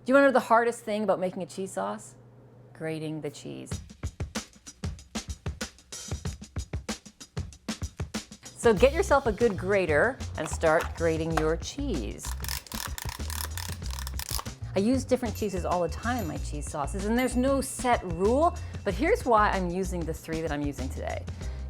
Do you want to know the hardest thing about making a cheese sauce? Grating the cheese. So get yourself a good grater and start grating your cheese. I use different cheeses all the time in my cheese sauces, and there's no set rule, but here's why I'm using the 3 that I'm using today.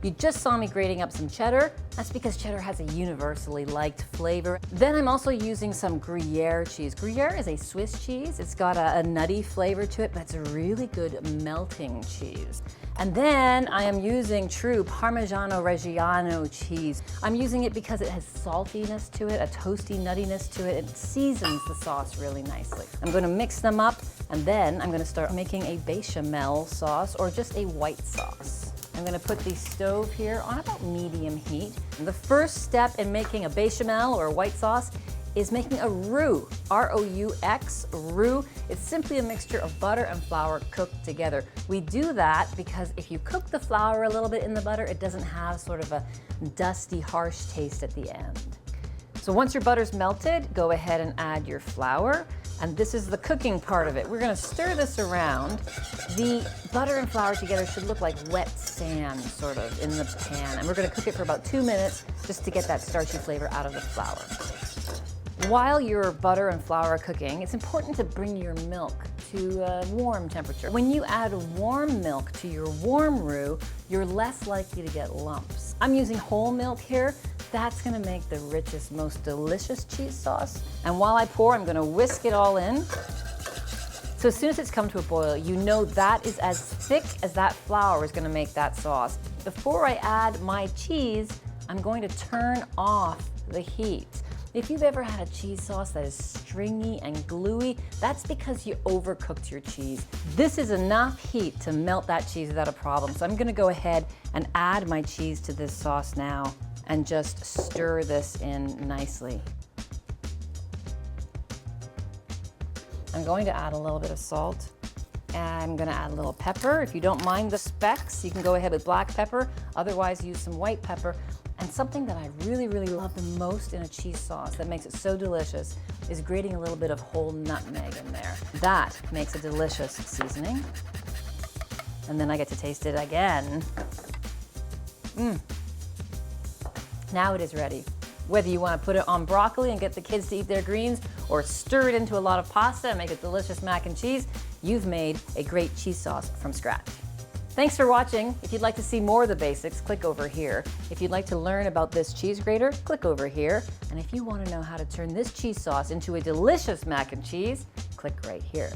You just saw me grating up some cheddar. That's because cheddar has a universally liked flavor. Then I'm also using some Gruyere cheese. Gruyere is a Swiss cheese. It's got a nutty flavor to it, but it's a really good melting cheese. And then I am using true Parmigiano Reggiano cheese. I'm using it because it has saltiness to it, a toasty nuttiness to it. It seasons the sauce really nicely. I'm going to mix them up, and then I'm going to start making a bechamel sauce or just a white sauce. I'm going to put the stove here on about medium heat. The first step in making a bechamel or a white sauce is making a roux, R-O-U-X, roux. It's simply a mixture of butter and flour cooked together. We do that because if you cook the flour a little bit in the butter, it doesn't have sort of a dusty, harsh taste at the end. So once your butter's melted, go ahead and add your flour. And this is the cooking part of it. We're gonna stir this around. The butter and flour together should look like wet sand, sort of, in the pan. And we're gonna cook it for about 2 minutes just to get that starchy flavor out of the flour. While your butter and flour are cooking, it's important to bring your milk to a warm temperature. When you add warm milk to your warm roux, you're less likely to get lumps. I'm using whole milk here. That's gonna make the richest, most delicious cheese sauce. And while I pour, I'm gonna whisk it all in. So as soon as it's come to a boil, you know that is as thick as that flour is gonna make that sauce. Before I add my cheese, I'm going to turn off the heat. If you've ever had a cheese sauce that is stringy and gluey, that's because you overcooked your cheese. This is enough heat to melt that cheese without a problem. So I'm gonna go ahead and add my cheese to this sauce now and just stir this in nicely. I'm going to add a little bit of salt. And I'm gonna add a little pepper. If you don't mind the specks, you can go ahead with black pepper. Otherwise, use some white pepper. And something that I really, really love the most in a cheese sauce that makes it so delicious is grating a little bit of whole nutmeg in there. That makes a delicious seasoning. And then I get to taste it again. Now it is ready. Whether you want to put it on broccoli and get the kids to eat their greens, or stir it into a lot of pasta and make a delicious mac and cheese, you've made a great cheese sauce from scratch. Thanks for watching. If you'd like to see more of the basics, click over here. If you'd like to learn about this cheese grater, click over here. And if you want to know how to turn this cheese sauce into a delicious mac and cheese, click right here.